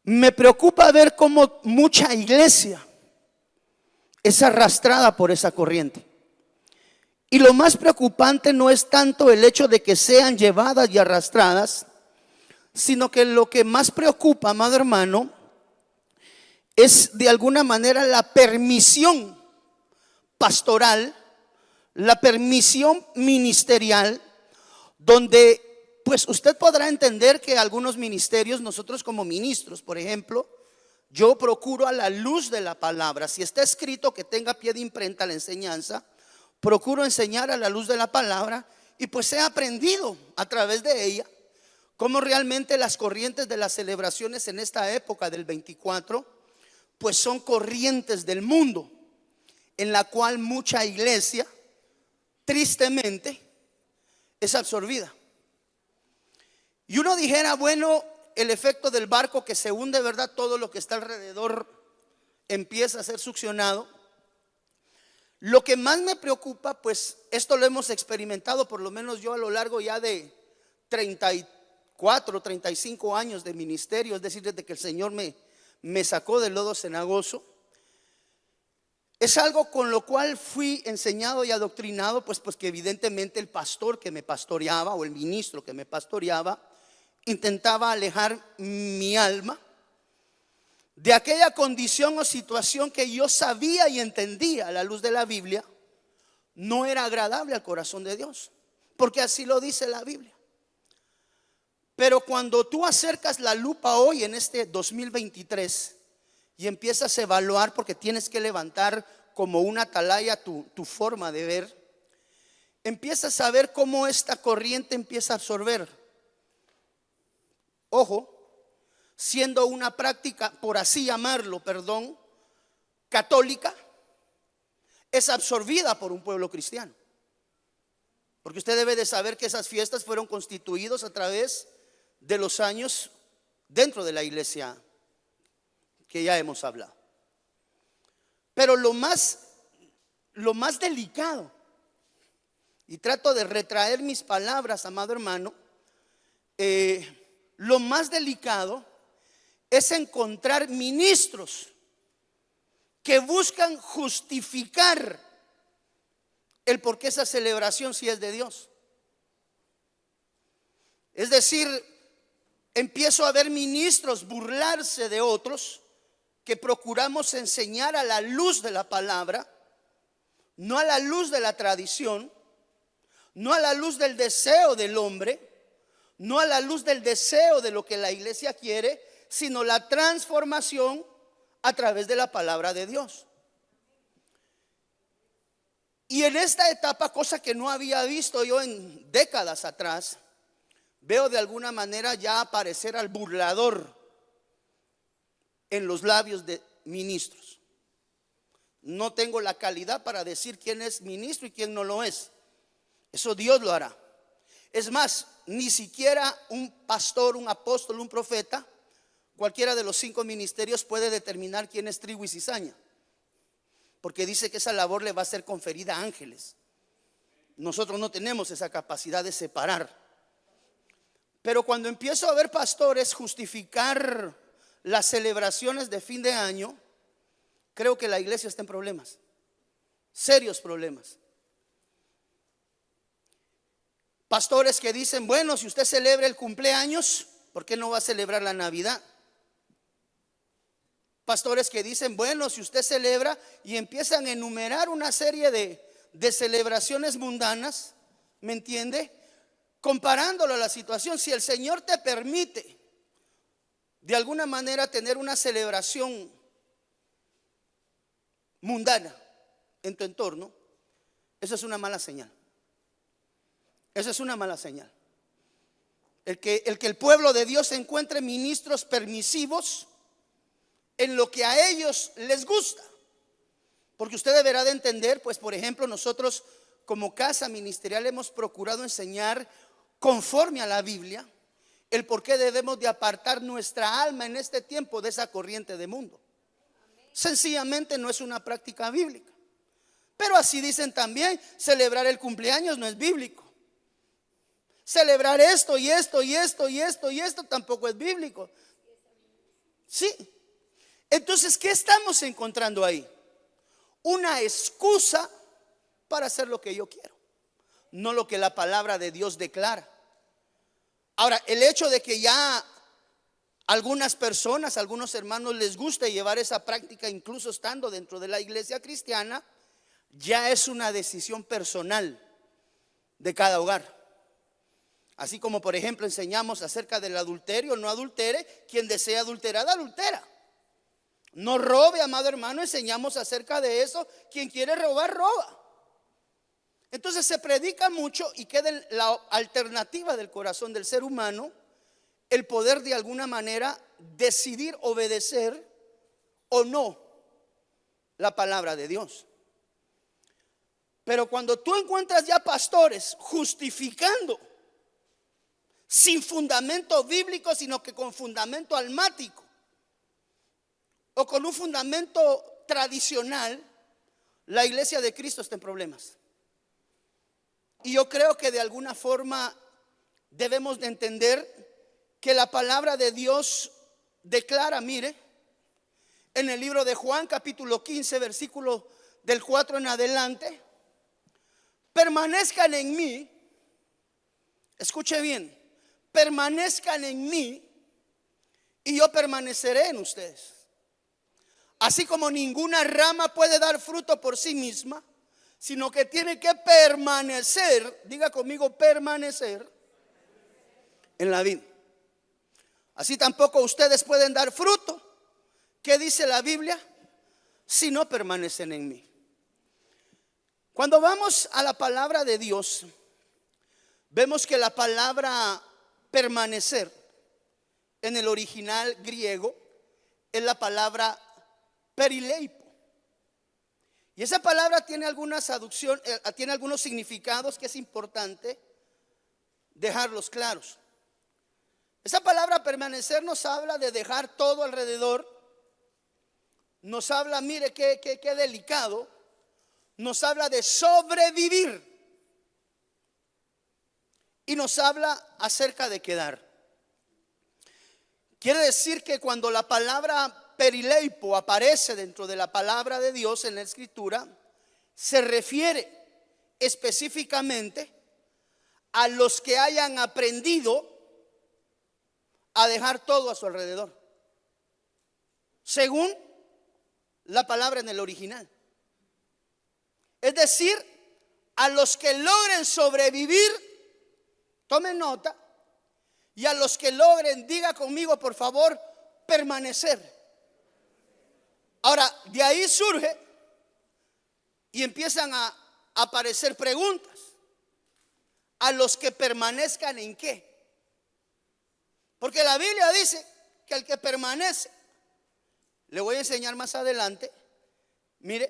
Me preocupa ver cómo mucha iglesia es arrastrada por esa corriente. Y lo más preocupante no es tanto el hecho de que sean llevadas y arrastradas, sino que lo que más preocupa, amado hermano, es de alguna manera la permisión pastoral, la permisión ministerial, donde pues usted podrá entender que algunos ministerios, nosotros como ministros, por ejemplo, yo procuro a la luz de la palabra, si está escrito que tenga pie de imprenta la enseñanza, procuro enseñar a la luz de la palabra, y pues he aprendido a través de ella cómo realmente las corrientes de las celebraciones en esta época del 24 pues son corrientes del mundo, en la cual mucha iglesia tristemente es absorbida. Y uno dijera, bueno, el efecto del barco que se hunde, ¿verdad? Todo lo que está alrededor empieza a ser succionado. Lo que más me preocupa, pues esto lo hemos experimentado, por lo menos yo a lo largo ya de 34, 35 años de ministerio, es decir, desde que el Señor me sacó del lodo cenagoso. Es algo con lo cual fui enseñado y adoctrinado, pues que evidentemente el pastor que me pastoreaba o el ministro que me pastoreaba intentaba alejar mi alma de aquella condición o situación que yo sabía y entendía a la luz de la Biblia no era agradable al corazón de Dios, porque así lo dice la Biblia. Pero cuando tú acercas la lupa hoy en este 2023 y empiezas a evaluar, porque tienes que levantar como una atalaya tu forma de ver, empiezas a ver cómo esta corriente empieza a absorber. Ojo, siendo una práctica, por así llamarlo, católica, es absorbida por un pueblo cristiano. Porque usted debe de saber que esas fiestas fueron constituidas a través de los años dentro de la iglesia que ya hemos hablado. Pero lo más delicado, y trato de retraer mis palabras, amado hermano, lo más delicado es encontrar ministros que buscan justificar el por qué esa celebración sí es de Dios. Es decir, empiezo a ver ministros burlarse de otros que procuramos enseñar a la luz de la palabra, no a la luz de la tradición, no a la luz del deseo del hombre, no a la luz del deseo de lo que la iglesia quiere, sino la transformación a través de la palabra de Dios. Y en esta etapa, cosa que no había visto yo en décadas atrás, veo de alguna manera ya aparecer al burlador en los labios de ministros. No tengo la calidad para decir quién es ministro y quién no lo es. Eso Dios lo hará. Es más, ni siquiera un pastor, un apóstol, un profeta, cualquiera de los 5 ministerios puede determinar quién es trigo y cizaña, porque dice que esa labor le va a ser conferida a ángeles. Nosotros no tenemos esa capacidad de separar. Pero cuando empiezo a ver pastores justificar las celebraciones de fin de año, creo que la iglesia está en problemas, serios problemas. Pastores que dicen, bueno, si usted celebra el cumpleaños, ¿por qué no va a celebrar la Navidad? Pastores que dicen, bueno, si usted celebra, y empiezan a enumerar una serie de celebraciones mundanas, ¿me entiende? Comparándolo a la situación. Si el Señor te permite de alguna manera tener una celebración mundana en tu entorno, eso es una mala señal. Eso es una mala señal. El que el pueblo de Dios encuentre ministros permisivos en lo que a ellos les gusta. Porque usted deberá de entender, pues por ejemplo, nosotros como casa ministerial hemos procurado enseñar conforme a la Biblia el por qué debemos de apartar nuestra alma en este tiempo de esa corriente de mundo. Sencillamente no es una práctica bíblica. Pero así dicen también, celebrar el cumpleaños no es bíblico. Celebrar esto y esto y esto y esto y esto tampoco es bíblico. Sí. Entonces, ¿qué estamos encontrando ahí? Una excusa para hacer lo que yo quiero, no lo que la palabra de Dios declara. Ahora, el hecho de que ya algunas personas, algunos hermanos les guste llevar esa práctica, incluso estando dentro de la iglesia cristiana, ya es una decisión personal de cada hogar. Así como, por ejemplo, enseñamos acerca del adulterio: no adultere, quien desea adulterar, adultera. No robe, amado hermano, enseñamos acerca de eso: quien quiere robar, roba. Entonces se predica mucho y queda la alternativa del corazón del ser humano, el poder de alguna manera decidir obedecer o no la palabra de Dios. Pero cuando tú encuentras ya pastores justificando sin fundamento bíblico, sino que con fundamento almático o con un fundamento tradicional, la iglesia de Cristo está en problemas. Y yo creo que de alguna forma debemos de entender que la palabra de Dios declara, mire, en el libro de Juan capítulo 15, versículo del 4 en adelante: permanezcan en mí. Escuche bien: permanezcan en mí y yo permaneceré en ustedes. Así como ninguna rama puede dar fruto por sí misma, sino que tiene que permanecer, diga conmigo, permanecer en la vid. Así tampoco ustedes pueden dar fruto, ¿qué dice la Biblia?, si no permanecen en mí. Cuando vamos a la palabra de Dios, vemos que la palabra permanecer en el original griego es la palabra perileipo. Y esa palabra tiene algunas tiene algunos significados que es importante dejarlos claros. Esa palabra permanecer nos habla de dejar todo alrededor. Nos habla, mire qué delicado, nos habla de sobrevivir. Y nos habla acerca de quedar. Quiere decir que cuando la palabra perileipo aparece dentro de la palabra de Dios en la escritura, se refiere específicamente a los que hayan aprendido a dejar todo a su alrededor, según la palabra en el original. Es decir, a los que logren sobrevivir, tomen nota, y a los que logren, diga conmigo por favor, permanecer. Ahora, de ahí surge y empiezan a aparecer preguntas: ¿a los que permanezcan en qué? Porque la Biblia dice que el que permanece, le voy a enseñar más adelante, mire,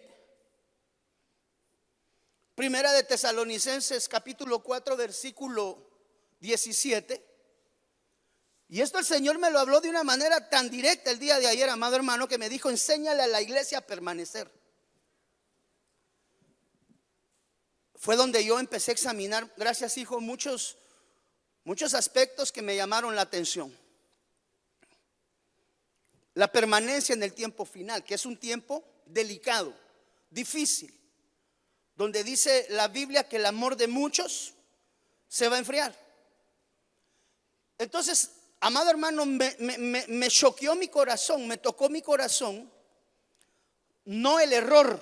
Primera de Tesalonicenses capítulo 4 versículo 17. Y esto el Señor me lo habló de una manera tan directa el día de ayer, amado hermano, que me dijo: enséñale a la iglesia a permanecer. Fue donde yo empecé a examinar, gracias hijo, muchos aspectos que me llamaron la atención. La permanencia en el tiempo final, que es un tiempo delicado, difícil, donde dice la Biblia que el amor de muchos se va a enfriar. Entonces, amado hermano, me choqueó mi corazón, me tocó mi corazón, no el error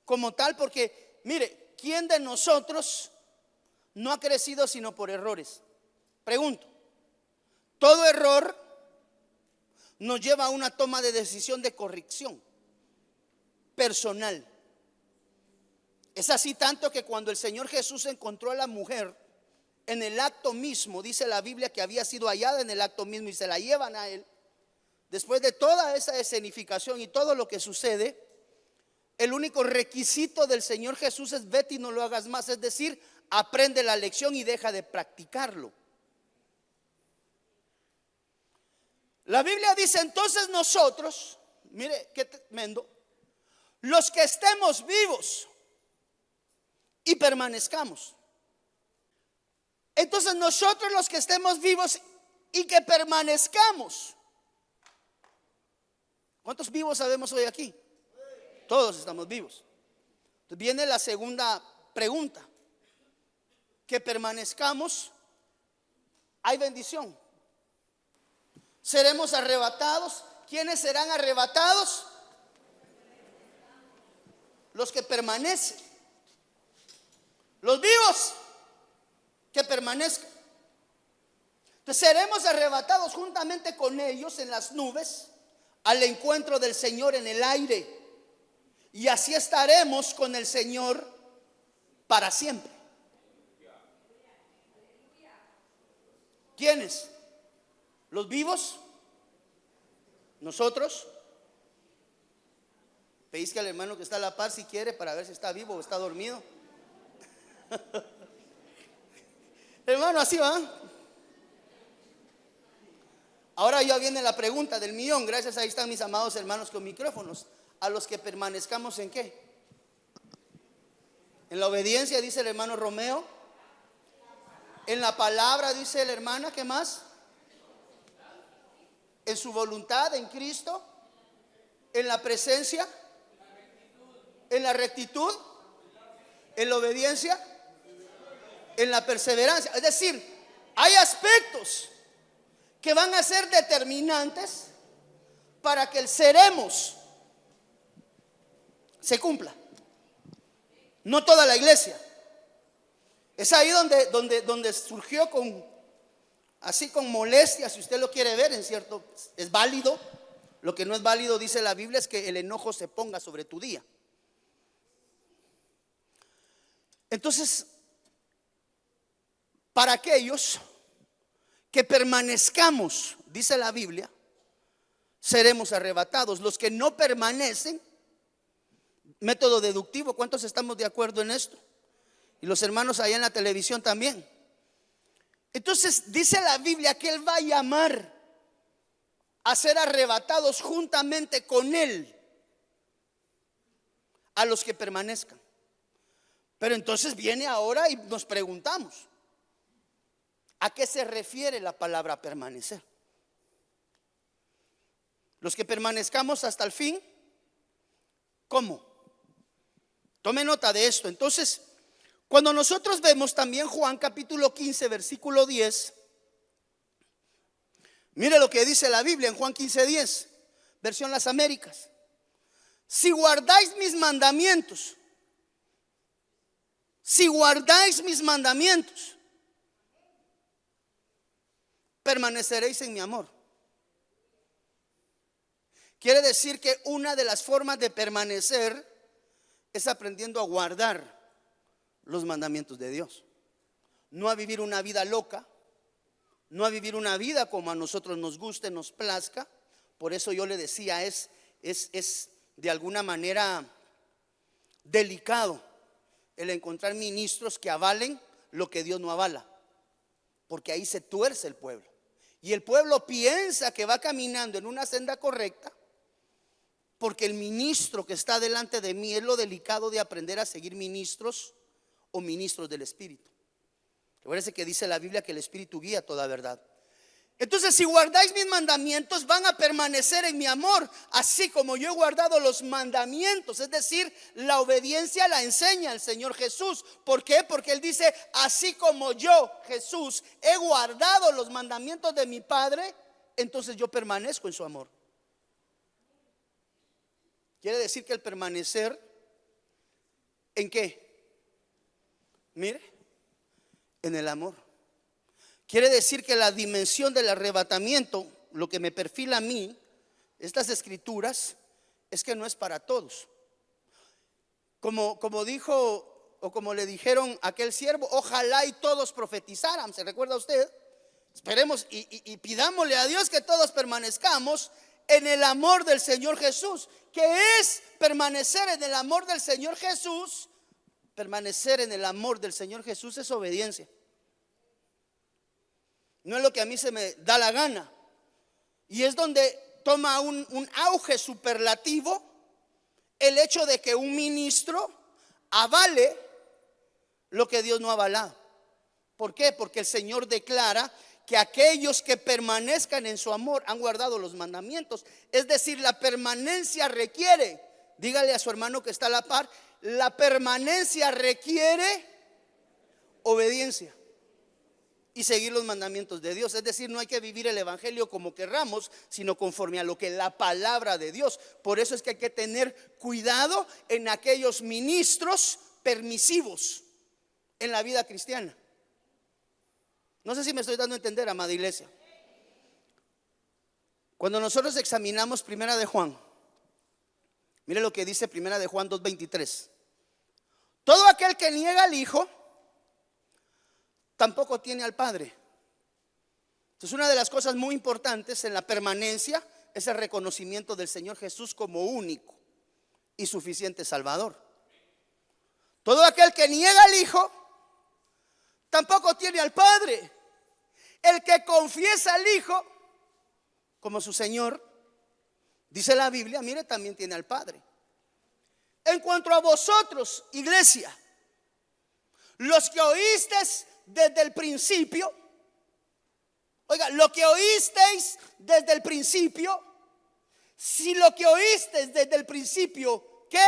como tal, porque mire, ¿quién de nosotros no ha crecido sino por errores? Pregunto. Todo error nos lleva a una toma de decisión de corrección personal. Es así tanto que cuando el Señor Jesús encontró a la mujer en el acto mismo, dice la Biblia que había sido hallada en el acto mismo, y se la llevan a él, después de toda esa escenificación y todo lo que sucede, el único requisito del Señor Jesús es: vete y no lo hagas más. Es decir, aprende la lección y deja de practicarlo. La Biblia dice entonces nosotros, mire qué tremendo, los que estemos vivos y permanezcamos. Entonces nosotros los que estemos vivos y que permanezcamos, ¿Cuántos vivos sabemos hoy aquí? Todos estamos vivos. Entonces viene la segunda pregunta. Que permanezcamos, hay bendición. Seremos arrebatados. ¿Quiénes serán arrebatados? Los que permanecen. Los vivos que permanezcan. Entonces seremos arrebatados juntamente con ellos en las nubes al encuentro del Señor en el aire. Y así estaremos con el Señor para siempre. ¿Quiénes? ¿Los vivos? ¿Nosotros? Pedís que al hermano que está a la par si quiere para ver si está vivo o está dormido. Hermano, así va. Ahora ya viene la pregunta del millón. Gracias, ahí están mis amados hermanos con micrófonos. A los que permanezcamos ¿en qué? En la obediencia, dice el hermano Romeo. En la palabra, dice la hermana, ¿qué más? En su voluntad, en Cristo. En la presencia. En la rectitud. En la obediencia. En la perseverancia. Es decir, hay aspectos que van a ser determinantes para que el seremos se cumpla. No toda la iglesia. Es ahí donde surgió así con molestia, si usted lo quiere ver, en cierto, es válido. Lo que no es válido, dice la Biblia, es que el enojo se ponga sobre tu día. Entonces, para aquellos que permanezcamos, dice la Biblia, seremos arrebatados. Los que no permanecen, método deductivo, ¿cuántos estamos de acuerdo en esto? Y los hermanos allá en la televisión también. Entonces dice la Biblia que Él va a llamar a ser arrebatados juntamente con Él a los que permanezcan. Pero entonces viene ahora y nos preguntamos, ¿a qué se refiere la palabra permanecer? Los que permanezcamos hasta el fin, ¿cómo? Tome nota de esto. Entonces, cuando nosotros vemos también Juan capítulo 15 versículo 10, mire lo que dice la Biblia en Juan 15:10, versión Las Américas. Si guardáis mis mandamientos, permaneceréis en mi amor. Quiere decir que una de las formas de permanecer es aprendiendo a guardar los mandamientos de Dios. No a vivir una vida loca, no a vivir una vida como a nosotros nos guste, nos plazca. Por eso yo le decía, es de alguna manera delicado el encontrar ministros que avalen lo que Dios no avala, porque ahí se tuerce el pueblo. Y el pueblo piensa que va caminando en una senda correcta, porque el ministro que está delante de mí. Es lo delicado de aprender a seguir ministros o ministros del Espíritu. Recuerden que dice la Biblia que el Espíritu guía toda verdad. Entonces, si guardáis mis mandamientos, van a permanecer en mi amor, así como yo he guardado los mandamientos. Es decir, la obediencia la enseña el Señor Jesús. ¿Por qué? Porque Él dice, así como yo, Jesús, he guardado los mandamientos de mi Padre, entonces yo permanezco en su amor. Quiere decir que el permanecer, ¿en qué? Mire, en el amor. Quiere decir que la dimensión del arrebatamiento, lo que me perfila a mí, estas escrituras, es que no es para todos. Como dijo, o como le dijeron a aquel siervo, ojalá y todos profetizaran. ¿Se recuerda usted? Esperemos y pidámosle a Dios que todos permanezcamos en el amor del Señor Jesús. ¿Qué es permanecer en el amor del Señor Jesús? Permanecer en el amor del Señor Jesús es obediencia. No es lo que a mí se me da la gana. Y es donde toma un auge superlativo el hecho de que un ministro avale lo que Dios no ha avalado. ¿Por qué? Porque el Señor declara que aquellos que permanezcan en su amor han guardado los mandamientos. Es decir, la permanencia requiere, dígale a su hermano que está a la par, la permanencia requiere obediencia y seguir los mandamientos de Dios. Es decir, no hay que vivir el evangelio como querramos, sino conforme a lo que la palabra de Dios. Por eso es que hay que tener cuidado en aquellos ministros permisivos en la vida cristiana. No sé si me estoy dando a entender, amada iglesia. Cuando nosotros examinamos Primera de Juan, mire lo que dice Primera de Juan 2:23. Todo aquel que niega al Hijo tampoco tiene al Padre. Entonces, una de las cosas muy importantes en la permanencia es el reconocimiento del Señor Jesús como único y suficiente Salvador. Todo aquel que niega al Hijo tampoco tiene al Padre. El que confiesa al Hijo como su Señor, dice la Biblia, mire, también tiene al Padre. En cuanto a vosotros, iglesia, los que oísteis desde el principio, oiga, lo que oísteis desde el principio, si lo que oísteis desde el principio, ¿qué?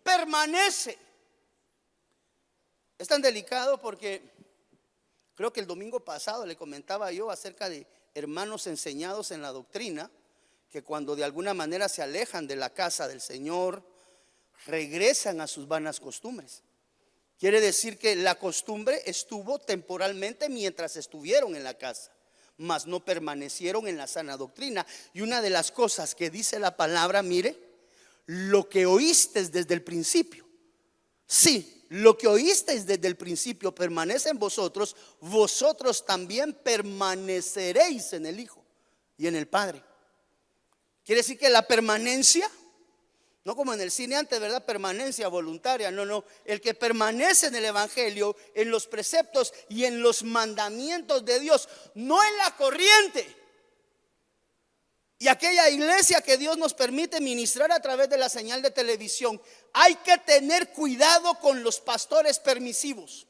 Permanece. Es tan delicado porque creo que el domingo pasado le comentaba yo acerca de hermanos enseñados en la doctrina, que cuando de alguna manera se alejan de la casa del Señor, regresan a sus vanas costumbres. Quiere decir que la costumbre estuvo temporalmente mientras estuvieron en la casa, mas no permanecieron en la sana doctrina. Y una de las cosas que dice la palabra, mire, lo que oísteis desde el principio, sí, lo que oísteis desde el principio permanece en vosotros, vosotros también permaneceréis en el Hijo y en el Padre. Quiere decir que la permanencia, no como en el cine antes, ¿verdad? Permanencia voluntaria, no. El que permanece en el evangelio, en los preceptos y en los mandamientos de Dios, no en la corriente. Y aquella iglesia que Dios nos permite ministrar a través de la señal de televisión, hay que tener cuidado con los pastores permisivos.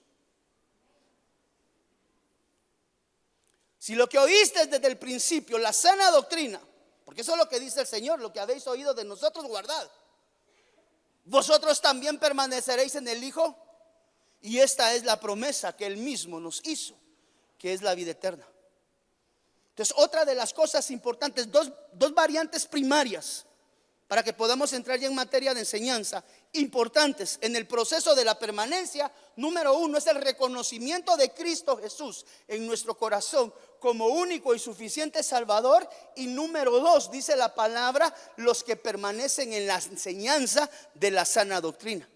Si lo que oíste desde el principio, la sana doctrina, porque eso es lo que dice el Señor, lo que habéis oído de nosotros, guardad. Vosotros también permaneceréis en el Hijo, y esta es la promesa que Él mismo nos hizo, que es la vida eterna. Entonces, otra de las cosas importantes, dos variantes primarias para que podamos entrar ya en materia de enseñanza, importantes en el proceso de la permanencia. Número uno es el reconocimiento de Cristo Jesús en nuestro corazón como único y suficiente Salvador. Y número dos, dice la palabra, los que permanecen en la enseñanza de la sana doctrina.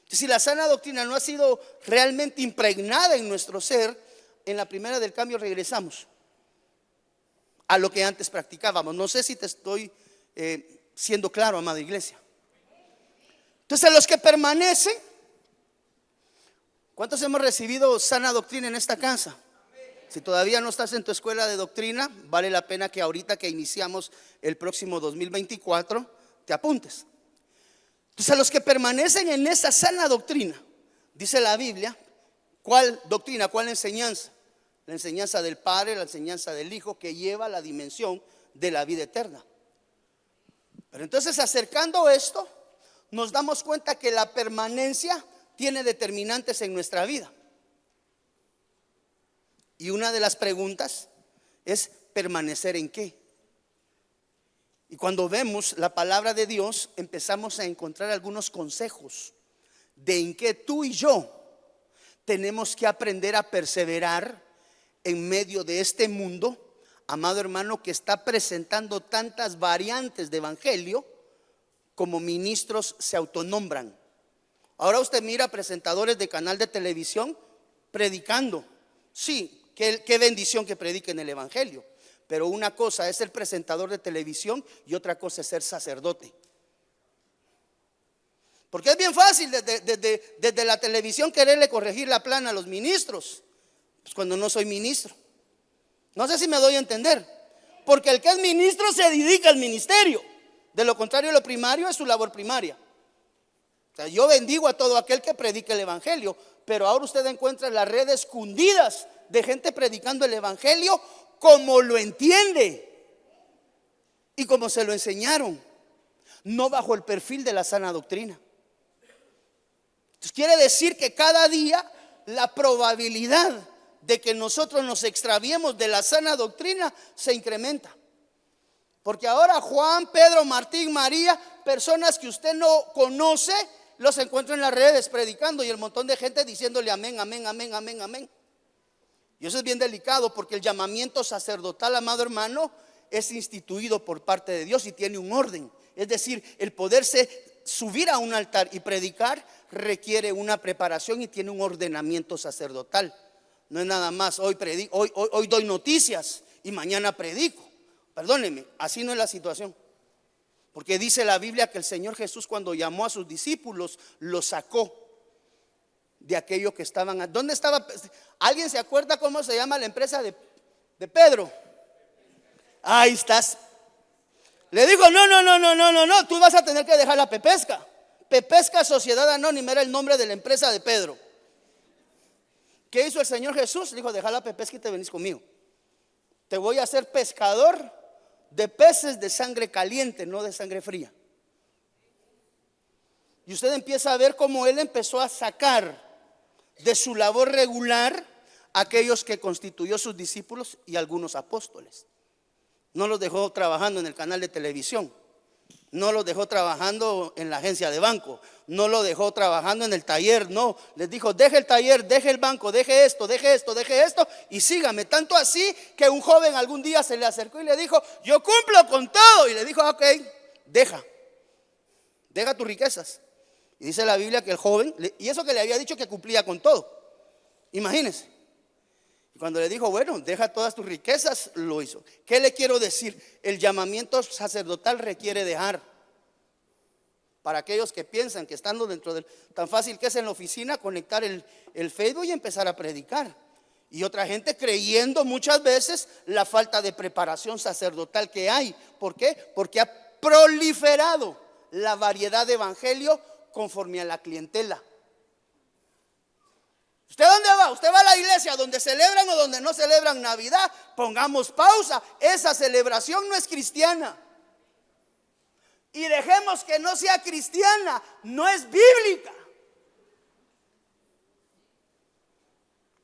Si la sana doctrina no ha sido realmente impregnada en nuestro ser, en la primera del cambio regresamos a lo que antes practicábamos. No sé si te estoy siendo claro, amada iglesia. Entonces, los que permanecen, ¿cuántos hemos recibido sana doctrina en esta casa? Si todavía no estás en tu escuela de doctrina, vale la pena que ahorita que iniciamos el próximo 2024 te apuntes. Entonces, a los que permanecen en esa sana doctrina, dice la Biblia, ¿cuál doctrina? ¿Cuál enseñanza? La enseñanza del Padre, la enseñanza del Hijo, que lleva la dimensión de la vida eterna. Pero entonces, acercando esto, nos damos cuenta que la permanencia tiene determinantes en nuestra vida. Y una de las preguntas es: ¿permanecer en qué? Y cuando vemos la palabra de Dios, empezamos a encontrar algunos consejos de en qué tú y yo tenemos que aprender a perseverar en medio de este mundo, amado hermano, que está presentando tantas variantes de evangelio como ministros se autonombran. Ahora usted mira presentadores de canal de televisión predicando. Sí, qué bendición que prediquen el evangelio. Pero una cosa es ser presentador de televisión y otra cosa es ser sacerdote. Porque es bien fácil desde la televisión quererle corregir la plana a los ministros, pues cuando no soy ministro. No sé si me doy a entender. Porque el que es ministro se dedica al ministerio. De lo contrario, lo primario es su labor primaria. O sea, yo bendigo a todo aquel que predique el evangelio, pero ahora usted encuentra las redes cundidas de gente predicando el evangelio como lo entiende y como se lo enseñaron, no bajo el perfil de la sana doctrina. Entonces quiere decir que cada día la probabilidad de que nosotros nos extraviemos de la sana doctrina se incrementa. Porque ahora Juan, Pedro, Martín, María, personas que usted no conoce, los encuentro en las redes predicando y el montón de gente diciéndole amén, amén, amén, amén, amén. Y eso es bien delicado, porque el llamamiento sacerdotal, amado hermano, es instituido por parte de Dios y tiene un orden. Es decir, el poderse subir a un altar y predicar requiere una preparación y tiene un ordenamiento sacerdotal. No es nada más hoy doy noticias y mañana predico. Perdónenme, así no es la situación. Porque dice la Biblia que el Señor Jesús, cuando llamó a sus discípulos, los sacó de aquello que estaban. ¿Dónde estaba? ¿Alguien se acuerda cómo se llama la empresa de Pedro? Ahí estás. Le dijo, no, tú vas a tener que dejar la Pepesca. Pepesca Sociedad Anónima era el nombre de la empresa de Pedro. ¿Qué hizo el Señor Jesús? Le dijo, deja la Pepesca y te venís conmigo. Te voy a hacer pescador de peces de sangre caliente, no de sangre fría. Y usted empieza a ver cómo él empezó a sacar de su labor regular a aquellos que constituyó sus discípulos y algunos apóstoles. No los dejó trabajando en el canal de televisión, no los dejó trabajando en la agencia de banco, no los dejó trabajando en el taller. No, les dijo, deje el taller, deje el banco, deje esto y sígame. Tanto así que un joven algún día se le acercó y le dijo, yo cumplo con todo. Y le dijo, ok, deja tus riquezas. Y dice la Biblia que el joven, y eso que le había dicho que cumplía con todo, imagínense. Y cuando le dijo, bueno, deja todas tus riquezas, lo hizo. ¿Qué le quiero decir? El llamamiento sacerdotal requiere dejar. Para aquellos que piensan que estando dentro del, tan fácil que es en la oficina, conectar el Facebook y empezar a predicar. Y otra gente creyendo muchas veces la falta de preparación sacerdotal que hay. ¿Por qué? Porque ha proliferado la variedad de evangelio conforme a la clientela. ¿Usted dónde va? ¿Usted va a la iglesia donde celebran o donde no celebran Navidad? Pongamos pausa. Esa celebración no es cristiana. Y dejemos que no sea cristiana, no es bíblica.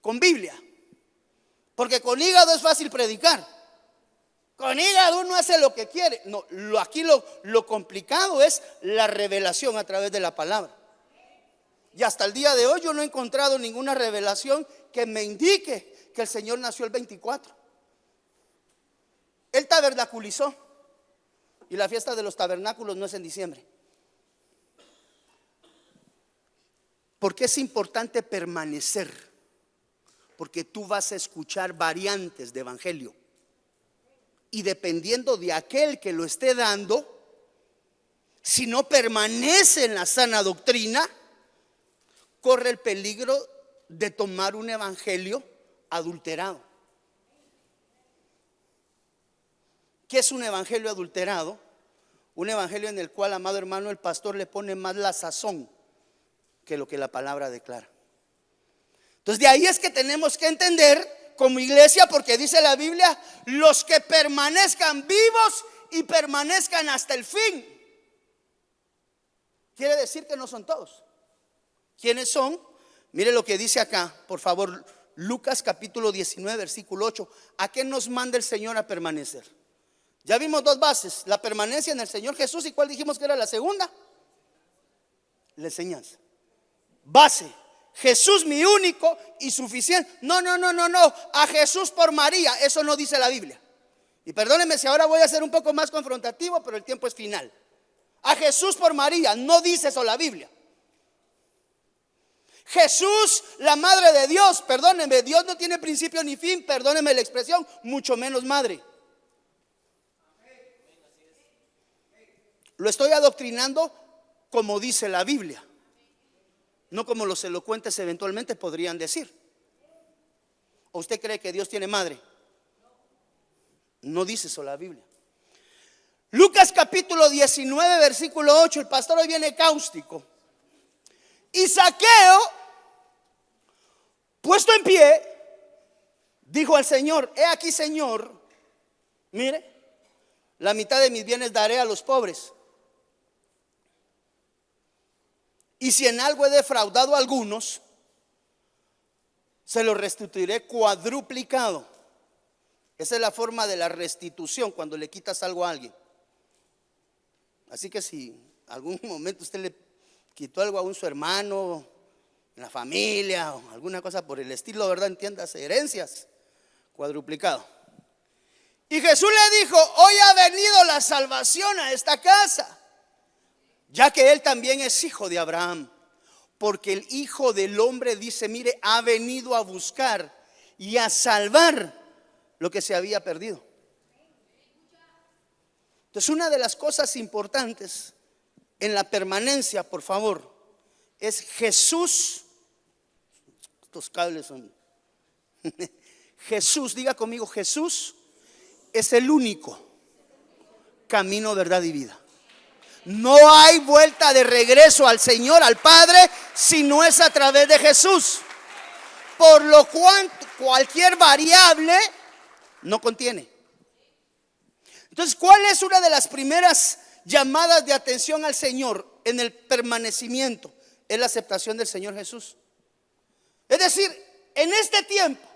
Con Biblia. Porque con hígado es fácil predicar. Con hígado uno hace lo que quiere. No, aquí lo complicado es la revelación a través de la palabra. Y hasta el día de hoy yo no he encontrado ninguna revelación que me indique que el Señor nació el 24. Él tabernaculizó. Y la fiesta de los tabernáculos no es en diciembre. ¿Por qué es importante permanecer? Porque tú vas a escuchar variantes de evangelio. Y dependiendo de aquel que lo esté dando, si no permanece en la sana doctrina, corre el peligro de tomar un evangelio adulterado. ¿Qué es un evangelio adulterado? Un evangelio en el cual, amado hermano, el pastor le pone más la sazón que lo que la palabra declara. Entonces de ahí es que tenemos que entender como iglesia, porque dice la Biblia, los que permanezcan vivos y permanezcan hasta el fin. Quiere decir que no son todos. ¿Quiénes son? Mire lo que dice acá, por favor, Lucas capítulo 19, versículo 8. ¿A qué nos manda el Señor a permanecer? Ya vimos dos bases, la permanencia en el Señor Jesús. ¿Y cuál dijimos que era la segunda? La enseñanza. Base, Jesús mi único y suficiente. No, a Jesús por María, eso no dice la Biblia. Y perdónenme si ahora voy a ser un poco más confrontativo, pero el tiempo es final. A Jesús por María, no dice eso la Biblia. Jesús, la madre de Dios, perdónenme, Dios no tiene principio ni fin, perdónenme la expresión, mucho menos madre. Lo estoy adoctrinando como dice la Biblia, no como los elocuentes eventualmente podrían decir. ¿O usted cree que Dios tiene madre? No dice eso la Biblia. Lucas capítulo 19, versículo 8. El pastor hoy viene cáustico. Y Zaqueo, puesto en pie, dijo al Señor: he aquí, Señor, mire, la mitad de mis bienes daré a los pobres. Y si en algo he defraudado a algunos, se lo restituiré cuadruplicado. Esa es la forma de la restitución, cuando le quitas algo a alguien. Así que si algún momento usted le quitó algo a su hermano, en la familia o alguna cosa por el estilo, ¿verdad? Entiéndase, herencias, cuadruplicado. Y Jesús le dijo: hoy ha venido la salvación a esta casa, ya que él también es hijo de Abraham. Porque el Hijo del Hombre, dice, mire, ha venido a buscar y a salvar lo que se había perdido. Entonces, una de las cosas importantes en la permanencia, por favor, es Jesús. Estos cables son Jesús, diga conmigo: Jesús es el único camino, verdad y vida. No hay vuelta de regreso al Señor, al Padre, si no es a través de Jesús. Por lo cual cualquier variable no contiene. Entonces, ¿cuál es una de las primeras llamadas de atención al Señor en el permanecimiento? Es la aceptación del Señor Jesús. Es decir, en este tiempo,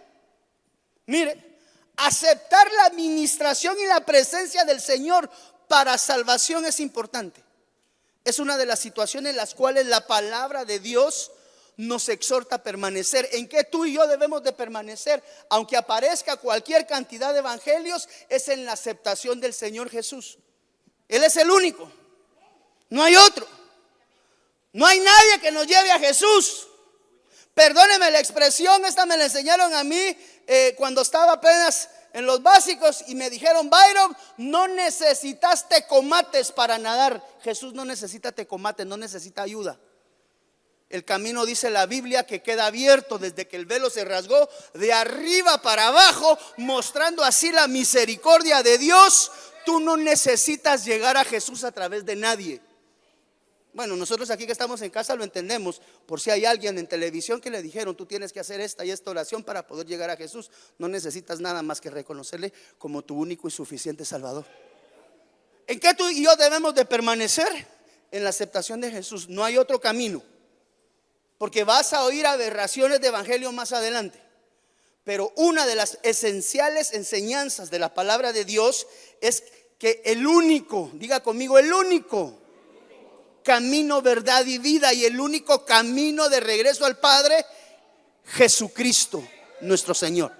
mire, aceptar la administración y la presencia del Señor para salvación es importante. Es una de las situaciones en las cuales la palabra de Dios nos exhorta a permanecer. ¿En qué tú y yo debemos de permanecer? Aunque aparezca cualquier cantidad de evangelios, es en la aceptación del Señor Jesús. Él es el único, no hay otro. No hay nadie que nos lleve a Jesús. Perdóneme la expresión, esta me la enseñaron a mí cuando estaba apenas en los básicos, y me dijeron: Byron, no necesitas tecomates para nadar. Jesús no necesita tecomates, no necesita ayuda. El camino, dice la Biblia, que queda abierto desde que el velo se rasgó de arriba para abajo, mostrando así la misericordia de Dios. Tú no necesitas llegar a Jesús a través de nadie. Bueno, nosotros aquí que estamos en casa lo entendemos. Por si hay alguien en televisión que le dijeron: tú tienes que hacer esta y esta oración para poder llegar a Jesús. No necesitas nada más que reconocerle como tu único y suficiente Salvador. ¿En qué tú y yo debemos de permanecer? En la aceptación de Jesús. No hay otro camino. Porque vas a oír aberraciones de evangelio más adelante. Pero una de las esenciales enseñanzas de la palabra de Dios es que el único, diga conmigo, el único camino, verdad y vida, y el único camino de regreso al Padre, Jesucristo nuestro Señor.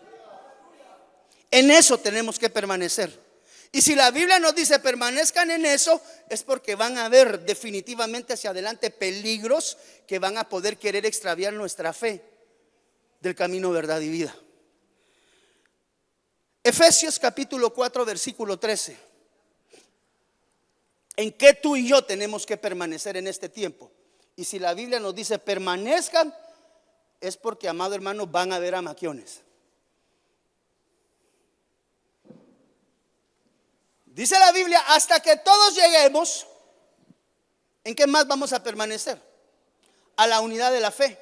En eso tenemos que permanecer. Y si la Biblia nos dice permanezcan en eso, es porque van a haber definitivamente hacia adelante peligros que van a poder querer extraviar nuestra fe del camino, verdad y vida. Efesios capítulo 4 versículo 13. ¿En qué tú y yo tenemos que permanecer en este tiempo? Y si la Biblia nos dice permanezcan, es porque, amado hermano, van a haber amaquiones. Dice la Biblia: hasta que todos lleguemos, ¿en qué más vamos a permanecer? A la unidad de la fe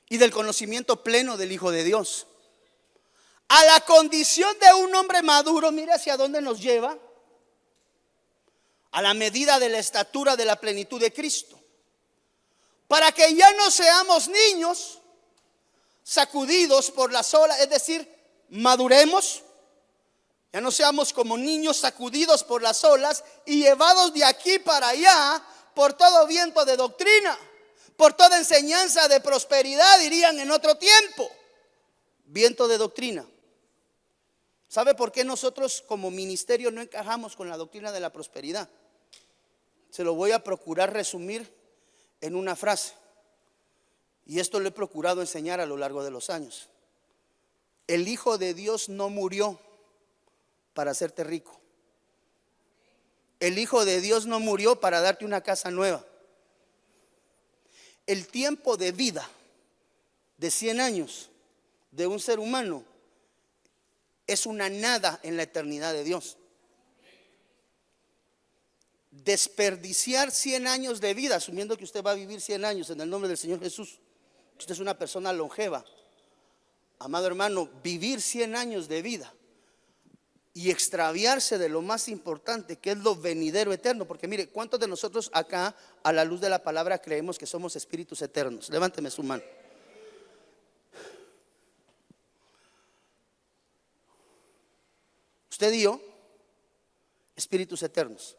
y del conocimiento pleno del Hijo de Dios, a la condición de un hombre maduro. Mire hacia dónde nos lleva: a la medida de la estatura de la plenitud de Cristo, para que ya no seamos niños sacudidos por las olas. Es decir, maduremos, ya no seamos como niños sacudidos por las olas y llevados de aquí para allá por todo viento de doctrina, por toda enseñanza de prosperidad, dirían en otro tiempo. Viento de doctrina. ¿Sabe por qué nosotros como ministerio no encajamos con la doctrina de la prosperidad? Se lo voy a procurar resumir en una frase, y esto lo he procurado enseñar a lo largo de los años. El Hijo de Dios no murió para hacerte rico. El Hijo de Dios no murió para darte una casa nueva. El tiempo de vida de 100 años de un ser humano es una nada en la eternidad de Dios. desperdiciar 100 años de vida, asumiendo que usted va a vivir 100 años en el nombre del Señor Jesús, usted es una persona longeva, amado hermano, vivir 100 años de vida y extraviarse de lo más importante, que es lo venidero eterno. Porque mire, ¿cuántos de nosotros acá, a la luz de la palabra, creemos que somos espíritus eternos? Levánteme su mano. Usted y yo, espíritus eternos.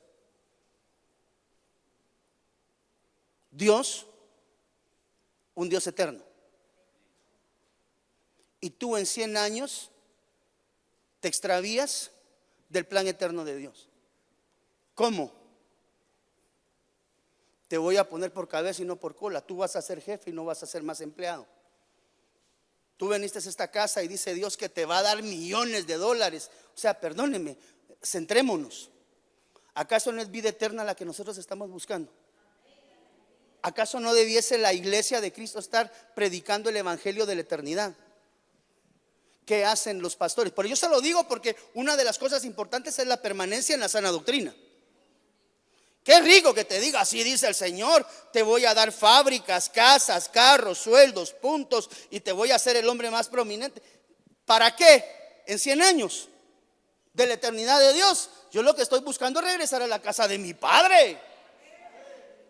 Dios, un Dios eterno. Y tú en 100 años te extravías del plan eterno de Dios. ¿Cómo? Te voy a poner por cabeza y no por cola. Tú vas a ser jefe y no vas a ser más empleado. Tú viniste a esta casa y dice Dios que te va a dar millones de dólares. O sea, perdónenme, centrémonos. ¿Acaso no es vida eterna la que nosotros estamos buscando? ¿Acaso no debiese la iglesia de Cristo estar predicando el evangelio de la eternidad? ¿Qué hacen los pastores? Pero yo se lo digo porque una de las cosas importantes es la permanencia en la sana doctrina. Qué rico que te diga, así dice el Señor, te voy a dar fábricas, casas, carros, sueldos, puntos, y te voy a hacer el hombre más prominente. ¿Para qué? En 100 años de la eternidad de Dios, yo lo que estoy buscando es regresar a la casa de mi Padre.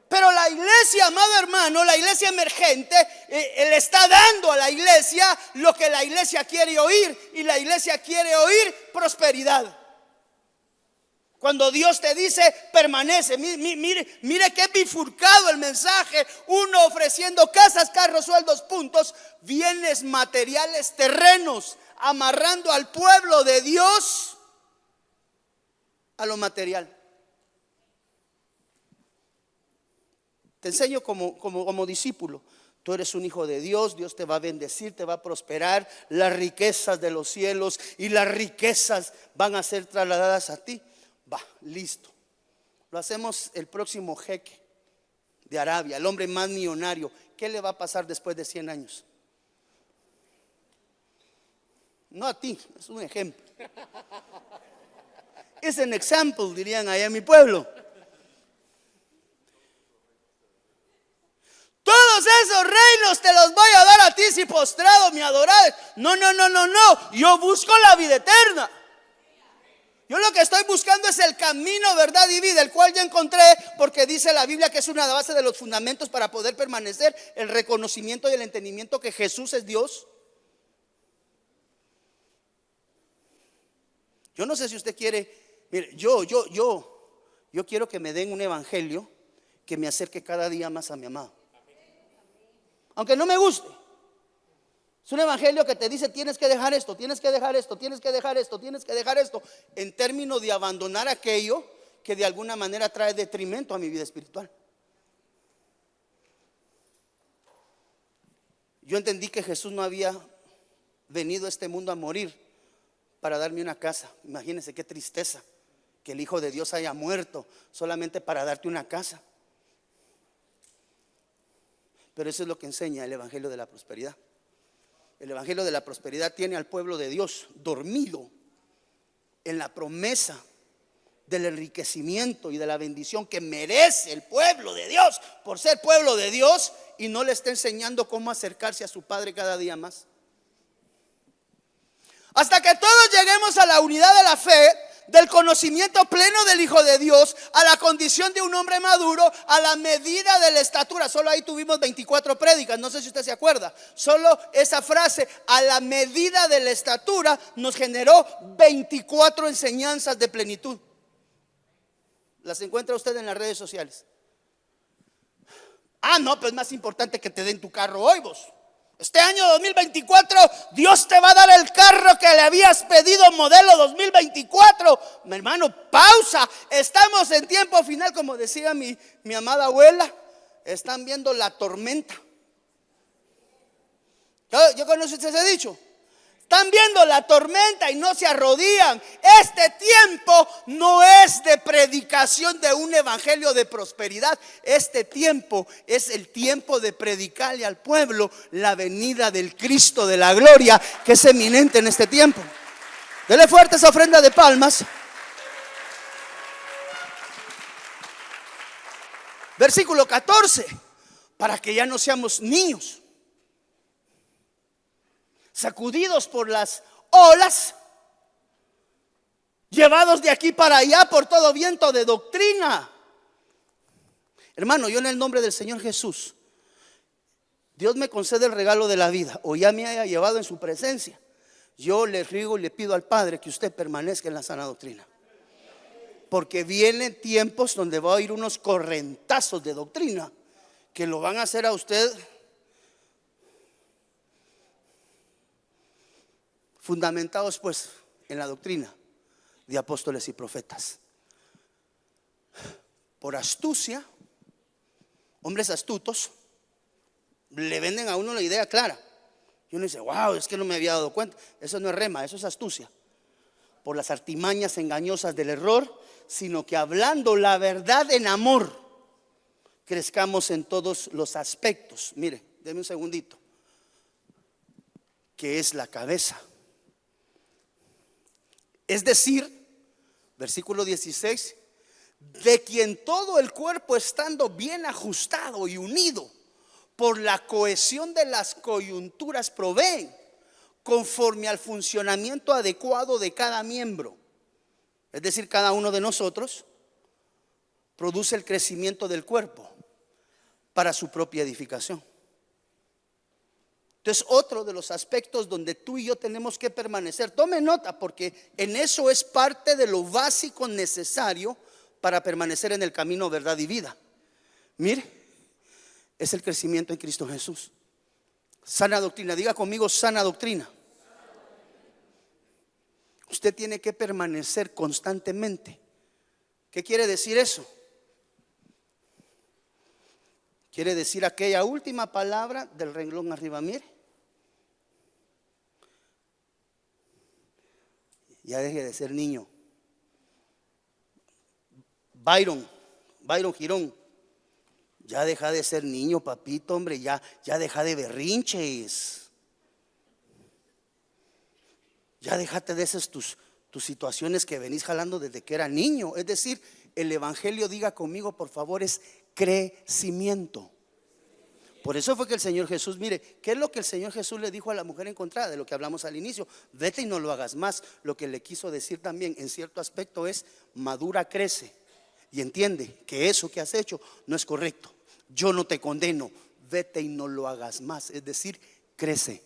Pero la iglesia, amado hermano, la iglesia emergente, le está dando a la iglesia lo que la iglesia quiere oír. Y la iglesia quiere oír prosperidad. Cuando Dios te dice permanece, mire qué bifurcado el mensaje. Uno ofreciendo casas, carros, sueldos, puntos, bienes materiales terrenos, amarrando al pueblo de Dios a lo material. Te enseño como discípulo. Tú eres un hijo de Dios, Dios te va a bendecir, te va a prosperar. Las riquezas de los cielos y las riquezas van a ser trasladadas a ti. Va, listo. Lo hacemos el próximo jeque de Arabia, el hombre más millonario. ¿Qué le va a pasar después de 100 años? No a ti, es un ejemplo. Es un example, dirían allá en mi pueblo. Todos esos reinos te los voy a dar a ti si postrado me adoras. No. Yo busco la vida eterna. Yo lo que estoy buscando es el camino, verdad y vida, el cual ya encontré, porque dice la Biblia que es una base de los fundamentos para poder permanecer, el reconocimiento y el entendimiento que Jesús es Dios. Yo no sé si usted quiere, mire, yo quiero que me den un evangelio que me acerque cada día más a mi amado. Aunque no me guste. Es un evangelio que te dice tienes que dejar esto, tienes que dejar esto, tienes que dejar esto, tienes que dejar esto, en términos de abandonar aquello que de alguna manera trae detrimento a mi vida espiritual. Yo entendí que Jesús no había venido a este mundo a morir para darme una casa. Imagínense qué tristeza que el Hijo de Dios haya muerto solamente para darte una casa. Pero eso es lo que enseña el evangelio de la prosperidad. El evangelio de la prosperidad tiene al pueblo de Dios dormido en la promesa del enriquecimiento y de la bendición que merece el pueblo de Dios por ser pueblo de Dios, y no le está enseñando cómo acercarse a su Padre cada día más. Hasta que todos lleguemos a la unidad de la fe, del conocimiento pleno del Hijo de Dios, a la condición de un hombre maduro, a la medida de la estatura. Solo ahí tuvimos 24 prédicas, no sé si usted se acuerda. Solo esa frase, a la medida de la estatura, nos generó 24 enseñanzas de plenitud. Las encuentra usted en las redes sociales. No, pues es más importante que te den tu carro hoy, vos. Este año 2024 Dios te va a dar el carro que le habías pedido, modelo 2024. Mi hermano, pausa. Estamos en tiempo final, como decía mi amada abuela. Están viendo la tormenta. Yo conozco ese dicho. Están viendo la tormenta y no se arrodillan. Este tiempo no es de predicación de un evangelio de prosperidad. Este tiempo es el tiempo de predicarle al pueblo la venida del Cristo de la gloria, que es eminente en este tiempo. Dele fuerte esa ofrenda de palmas. Versículo 14, para que ya no seamos niños, sacudidos por las olas, llevados de aquí para allá por todo viento de doctrina. Hermano, yo en el nombre del Señor Jesús, Dios me concede el regalo de la vida, o ya me haya llevado en su presencia, yo le riego y le pido al Padre que usted permanezca en la sana doctrina. Porque vienen tiempos donde va a ir unos correntazos de doctrina que lo van a hacer a usted fundamentados pues en la doctrina de apóstoles y profetas. Por astucia, hombres astutos le venden a uno la idea clara. Y uno dice, wow, es que no me había dado cuenta. Eso no es rema, eso es astucia. Por las artimañas engañosas del error, sino que hablando la verdad en amor, crezcamos en todos los aspectos. Mire, deme un segundito. Que es la cabeza. Es decir, versículo 16, de quien todo el cuerpo estando bien ajustado y unido por la cohesión de las coyunturas provee, conforme al funcionamiento adecuado de cada miembro. Es decir, cada uno de nosotros produce el crecimiento del cuerpo para su propia edificación. Entonces, otro de los aspectos donde tú y yo tenemos que permanecer, tome nota, porque en eso es parte de lo básico necesario para permanecer en el camino, verdad y vida. Mire, es el crecimiento en Cristo Jesús. Sana doctrina, diga conmigo, sana doctrina. Usted tiene que permanecer constantemente. ¿Qué quiere decir eso? Quiere decir aquella última palabra del renglón arriba, mire. Ya deje de ser niño. Byron Girón, ya deja de ser niño, papito, hombre, ya deja de berrinches. Ya déjate de esas tus situaciones que venís jalando desde que era niño. Es decir, el evangelio, diga conmigo por favor, es crecimiento. Por eso fue que el Señor Jesús, mire, ¿qué es lo que el Señor Jesús le dijo a la mujer encontrada? De lo que hablamos al inicio, vete y no lo hagas más. Lo que le quiso decir también en cierto aspecto es, madura, crece y entiende que eso que has hecho no es correcto. Yo no te condeno, vete y no lo hagas más. Es decir, crece.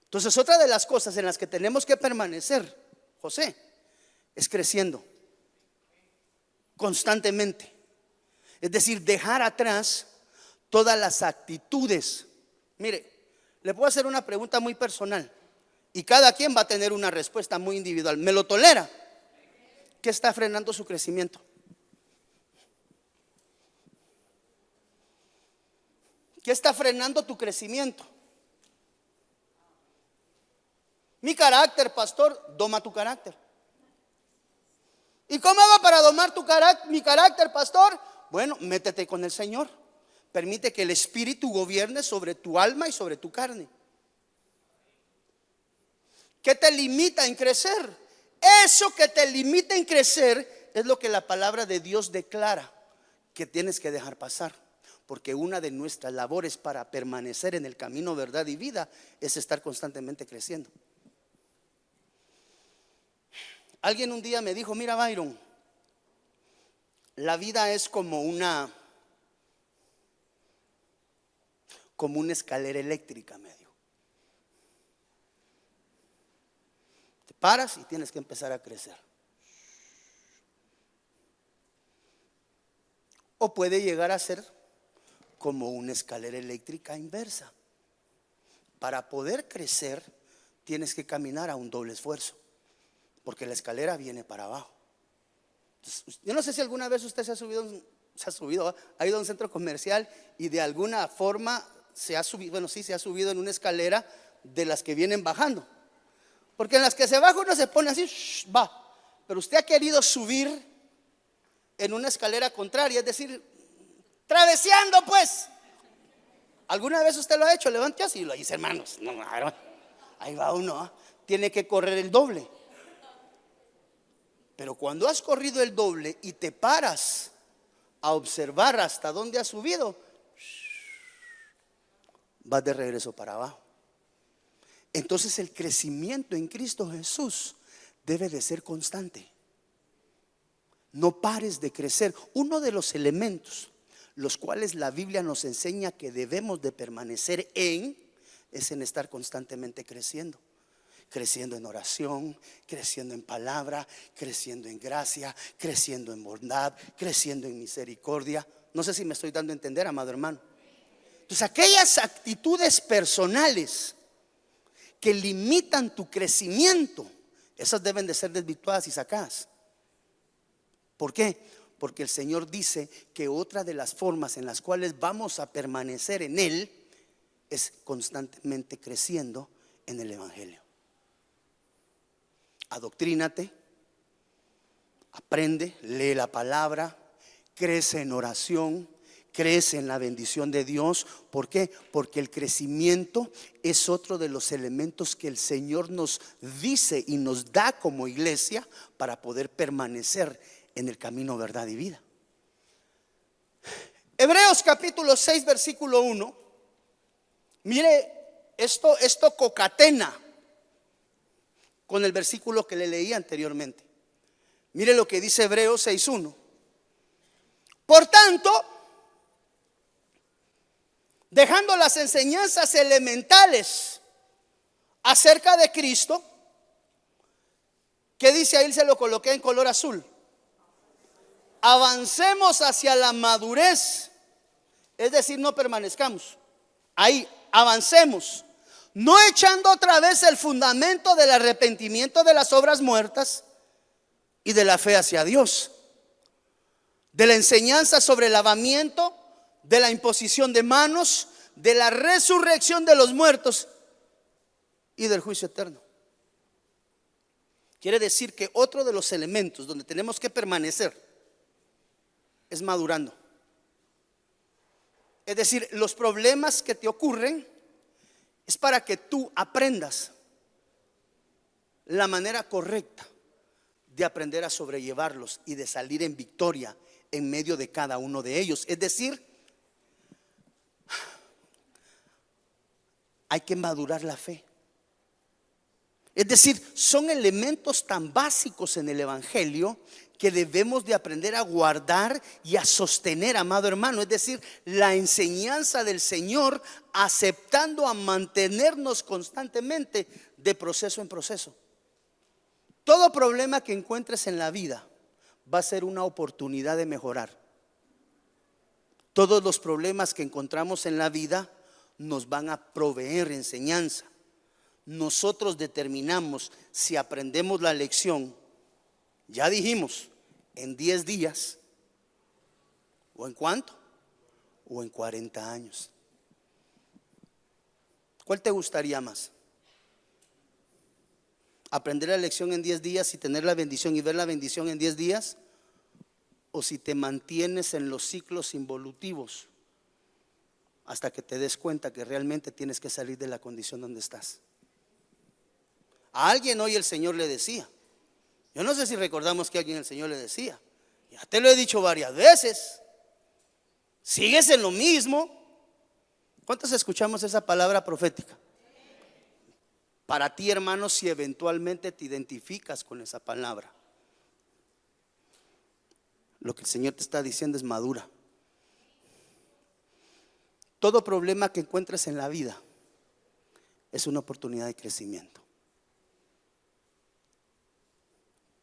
Entonces, otra de las cosas en las que tenemos que permanecer, José, es creciendo constantemente. Es decir, dejar atrás todas las actitudes. Mire, le puedo hacer una pregunta muy personal y cada quien va a tener una respuesta muy individual. ¿Me lo tolera? ¿Qué está frenando su crecimiento? ¿Qué está frenando tu crecimiento? Mi carácter, pastor. Doma tu carácter. ¿Y cómo hago para domar mi carácter, pastor? Bueno, métete con el Señor. Permite que el Espíritu gobierne sobre tu alma y sobre tu carne. ¿Qué te limita en crecer? Eso que te limita en crecer es lo que la palabra de Dios declara que tienes que dejar pasar. Porque una de nuestras labores para permanecer en el camino, verdad y vida es estar constantemente creciendo. Alguien un día me dijo, mira Byron, la vida es como una escalera eléctrica, me dijo. Te paras y tienes que empezar a crecer. O puede llegar a ser como una escalera eléctrica inversa. Para poder crecer tienes que caminar a un doble esfuerzo, porque la escalera viene para abajo. Entonces, yo no sé si alguna vez usted ha ido a un centro comercial y de alguna forma se ha subido en una escalera de las que vienen bajando. Porque en las que se baja uno se pone así, va. Pero usted ha querido subir en una escalera contraria, es decir, traveseando pues. ¿Alguna vez usted lo ha hecho? Levante así y lo dice, hermanos. No, ahí va uno, tiene que correr el doble. Pero cuando has corrido el doble y te paras a observar hasta dónde has subido, vas de regreso para abajo. Entonces el crecimiento en Cristo Jesús debe de ser constante. No pares de crecer. Uno de los elementos los cuales la Biblia nos enseña que debemos de permanecer es en estar constantemente creciendo. Creciendo en oración, creciendo en palabra, creciendo en gracia, creciendo en bondad, creciendo en misericordia. No sé si me estoy dando a entender, amado hermano. Entonces, aquellas actitudes personales que limitan tu crecimiento, esas deben de ser desvirtuadas y sacadas. ¿Por qué? Porque el Señor dice que otra de las formas en las cuales vamos a permanecer en Él es constantemente creciendo en el Evangelio. Adoctrínate, aprende, lee la palabra, crece en oración, crece en la bendición de Dios. ¿Por qué? Porque el crecimiento es otro de los elementos que el Señor nos dice y nos da como iglesia para poder permanecer en el camino, verdad y vida. Hebreos capítulo 6 versículo 1. Mire, esto concatena con el versículo que le leí anteriormente. Mire lo que dice Hebreos 6:1. Por tanto, dejando las enseñanzas elementales acerca de Cristo, ¿qué dice ahí? Se lo coloqué en color azul. Avancemos hacia la madurez, es decir, no permanezcamos ahí, avancemos, no echando otra vez el fundamento del arrepentimiento de las obras muertas y de la fe hacia Dios, de la enseñanza sobre el lavamiento, de la imposición de manos, de la resurrección de los muertos y del juicio eterno. Quiere decir que otro de los elementos donde tenemos que permanecer es madurando. Es decir, los problemas que te ocurren es para que tú aprendas la manera correcta de aprender a sobrellevarlos y de salir en victoria en medio de cada uno de ellos. Es decir, hay que madurar la fe. Es decir, son elementos tan básicos en el Evangelio que debemos de aprender a guardar y a sostener, amado hermano. Es decir, la enseñanza del Señor, aceptando a mantenernos constantemente de proceso en proceso. Todo problema que encuentres en la vida va a ser una oportunidad de mejorar. Todos los problemas que encontramos en la vida nos van a proveer enseñanza. Nosotros determinamos si aprendemos la lección. Ya dijimos, en 10 días, o en cuánto, o en 40 años. ¿Cuál te gustaría más? ¿Aprender la lección en 10 días y tener la bendición y ver la bendición en 10 días? ¿O si te mantienes en los ciclos involutivos hasta que te des cuenta que realmente tienes que salir de la condición donde estás? A alguien hoy el Señor le decía, yo no sé si recordamos que alguien el Señor le decía, ya te lo he dicho varias veces, sigues en lo mismo. ¿Cuántos escuchamos esa palabra profética? Para ti, hermano, si eventualmente te identificas con esa palabra, lo que el Señor te está diciendo es madura. Todo problema que encuentres en la vida es una oportunidad de crecimiento.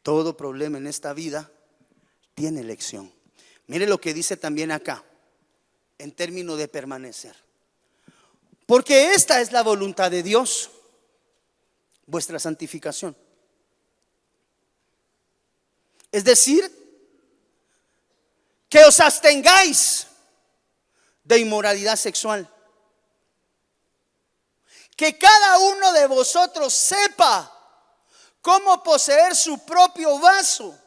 Todo problema en esta vida tiene lección. Mire lo que dice también acá, en términos de permanecer. Porque esta es la voluntad de Dios, vuestra santificación. Es decir, que os abstengáis de inmoralidad sexual. Que cada uno de vosotros sepa cómo poseer su propio vaso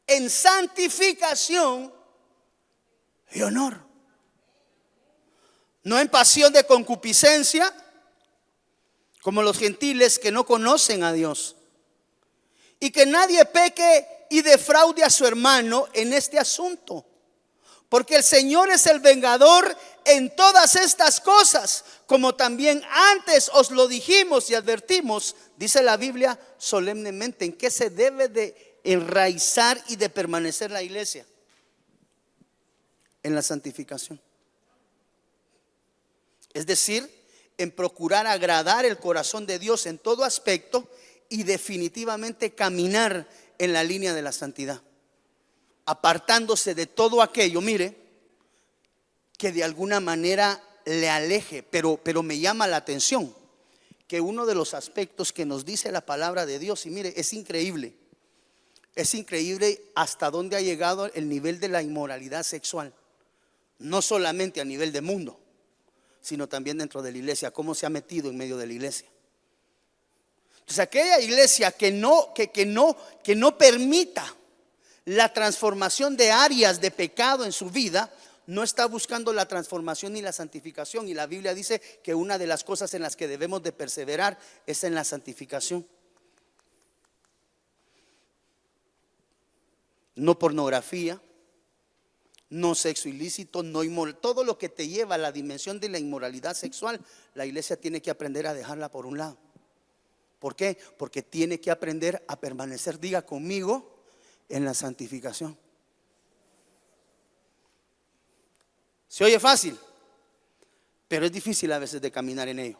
en santificación y honor, no en pasión de concupiscencia, como los gentiles que no conocen a Dios, y que nadie peque y defraude a su hermano en este asunto, porque el Señor es el vengador en todas estas cosas, como también antes os lo dijimos y advertimos, dice la Biblia solemnemente. ¿En qué se debe de enraizar y de permanecer la iglesia? En la santificación. Es decir, en procurar agradar el corazón de Dios en todo aspecto y definitivamente caminar en la línea de la santidad, apartándose de todo aquello, mire, que de alguna manera le aleje. Pero me llama la atención que uno de los aspectos que nos dice la palabra de Dios, y mire, es increíble hasta dónde ha llegado el nivel de la inmoralidad sexual, no solamente a nivel de mundo, sino también dentro de la iglesia, cómo se ha metido en medio de la iglesia. Entonces, aquella iglesia que no permita la transformación de áreas de pecado en su vida, no está buscando la transformación ni la santificación. Y la Biblia dice que una de las cosas en las que debemos de perseverar es en la santificación. No pornografía, no sexo ilícito, todo lo que te lleva a la dimensión de la inmoralidad sexual, la iglesia tiene que aprender a dejarla por un lado. ¿Por qué? Porque tiene que aprender a permanecer, diga conmigo, en la santificación. Se oye fácil, pero es difícil a veces de caminar en ello.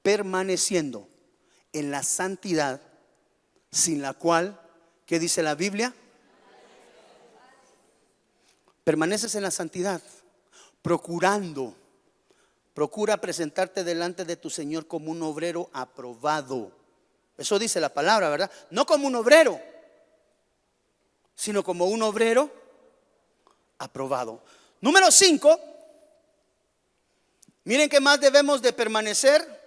Permaneciendo en la santidad, sin la cual, ¿qué dice la Biblia? Permaneces en la santidad, procura presentarte delante de tu Señor como un obrero aprobado. Eso dice la palabra, ¿verdad? No como un obrero, sino como un obrero aprobado. Número 5, miren qué más debemos de permanecer.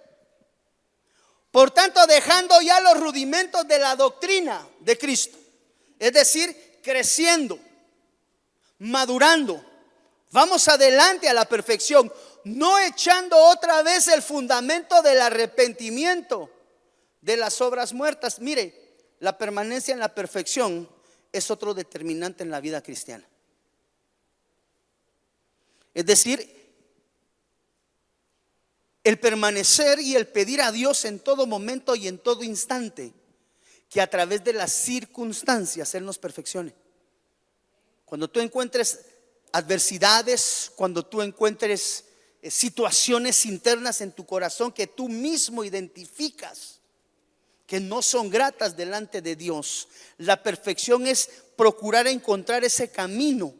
Por tanto, dejando ya los rudimentos de la doctrina de Cristo, es decir, creciendo, madurando, vamos adelante a la perfección, no echando otra vez el fundamento del arrepentimiento de las obras muertas. Mire, la permanencia en la perfección es otro determinante en la vida cristiana. Es decir, el permanecer y el pedir a Dios en todo momento y en todo instante que a través de las circunstancias Él nos perfeccione. Cuando tú encuentres adversidades, cuando tú encuentres situaciones internas en tu corazón que tú mismo identificas que no son gratas delante de Dios, la perfección es procurar encontrar ese camino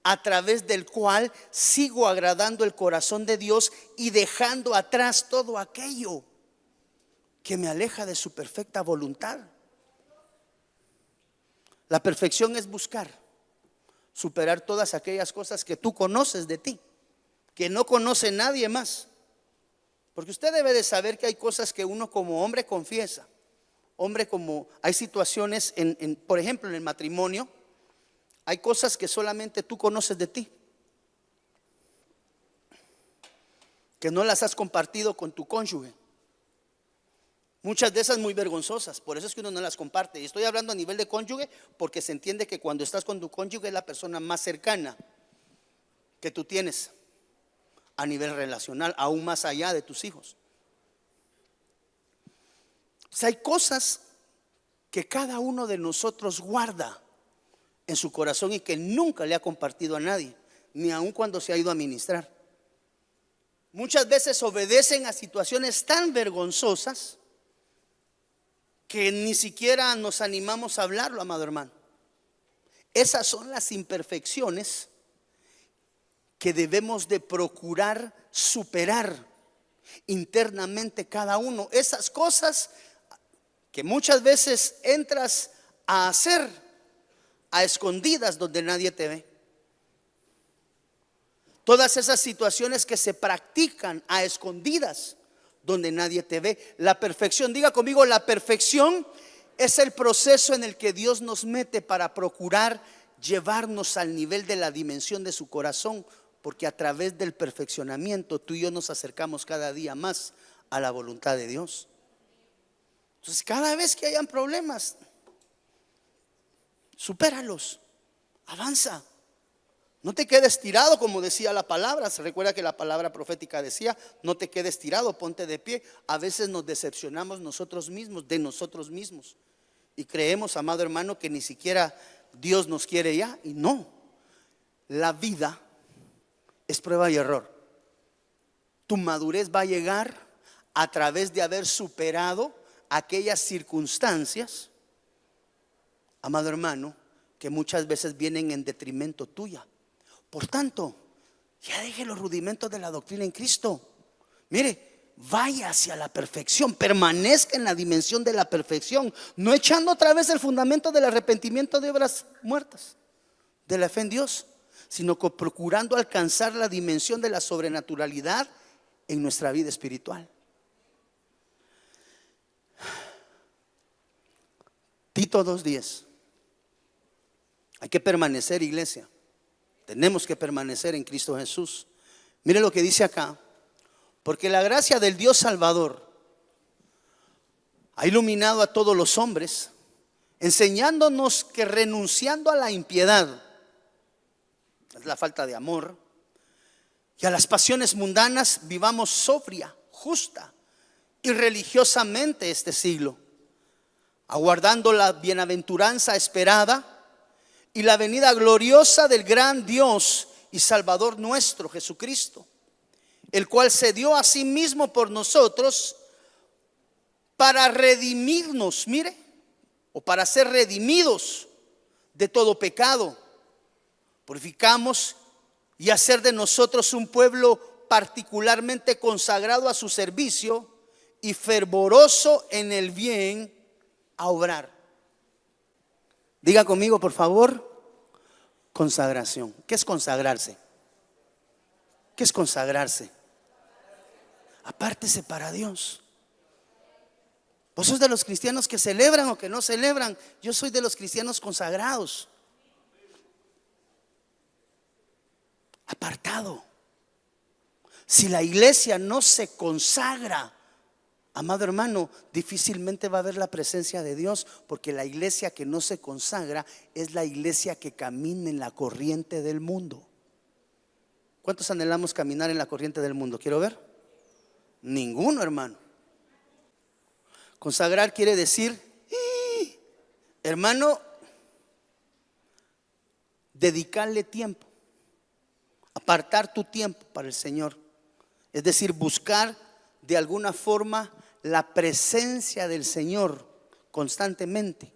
a través del cual sigo agradando el corazón de Dios y dejando atrás todo aquello que me aleja de su perfecta voluntad. La perfección es buscar superar todas aquellas cosas que tú conoces de ti, que no conoce nadie más. Porque usted debe de saber que hay cosas que uno como hombre confiesa. Hay situaciones por ejemplo, en el matrimonio, hay cosas que solamente tú conoces de ti, que no las has compartido con tu cónyuge. Muchas de esas muy vergonzosas, por eso es que uno no las comparte. Y estoy hablando a nivel de cónyuge porque se entiende que cuando estás con tu cónyuge es la persona más cercana que tú tienes a nivel relacional, aún más allá de tus hijos. O sea, hay cosas que cada uno de nosotros guarda en su corazón y que nunca le ha compartido a nadie, ni aun cuando se ha ido a ministrar. Muchas veces obedecen a situaciones tan vergonzosas que ni siquiera nos animamos a hablarlo, amado hermano. Esas son las imperfecciones que debemos de procurar superar internamente cada uno. Esas cosas que muchas veces entras a hacer a escondidas donde nadie te ve. Todas esas situaciones que se practican a escondidas donde nadie te ve. La perfección, diga conmigo, la perfección es el proceso en el que Dios nos mete para procurar llevarnos al nivel de la dimensión de su corazón, porque a través del perfeccionamiento tú y yo nos acercamos cada día más a la voluntad de Dios. Entonces, cada vez que hayan problemas, supéralos, Avanza. No te quedes tirado, como decía la palabra. Se recuerda que la palabra profética decía: no te quedes tirado, ponte de pie. A veces nos decepcionamos nosotros mismos, de nosotros mismos, y creemos, amado hermano, que ni siquiera Dios nos quiere ya. Y no, la vida es prueba y error. Tu madurez va a llegar a través de haber superado aquellas circunstancias, amado hermano, que muchas veces vienen en detrimento tuya. Por tanto, ya deje los rudimentos de la doctrina en Cristo. Mire, vaya hacia la perfección, permanezca en la dimensión de la perfección, no echando otra vez el fundamento del arrepentimiento de obras muertas, de la fe en Dios, sino que procurando alcanzar la dimensión de la sobrenaturalidad en nuestra vida espiritual. Tito 2:10. Hay que permanecer, iglesia. Tenemos que permanecer en Cristo Jesús. Mire lo que dice acá: porque la gracia del Dios Salvador ha iluminado a todos los hombres, enseñándonos que renunciando a la impiedad, es la falta de amor, y a las pasiones mundanas, vivamos sobria, justa y religiosamente este siglo, aguardando la bienaventuranza esperada y la venida gloriosa del gran Dios y Salvador nuestro Jesucristo, el cual se dio a sí mismo por nosotros para redimirnos, mire, o para ser redimidos de todo pecado, purificamos y hacer de nosotros un pueblo particularmente consagrado a su servicio y fervoroso en el bien a obrar. Diga conmigo, por favor, consagración. ¿Qué es consagrarse? ¿Qué es consagrarse? Apártese para Dios. ¿Vos sos de los cristianos que celebran o que no celebran? Yo soy de los cristianos consagrados. Apartado. Si la iglesia no se consagra, amado hermano, difícilmente va a haber la presencia de Dios, porque la iglesia que no se consagra es la iglesia que camina en la corriente del mundo. ¿Cuántos anhelamos caminar en la corriente del mundo? Quiero ver. Ninguno, hermano. Consagrar quiere decir, hermano, dedicarle tiempo, apartar tu tiempo para el Señor. Es decir, buscar de alguna forma la presencia del Señor constantemente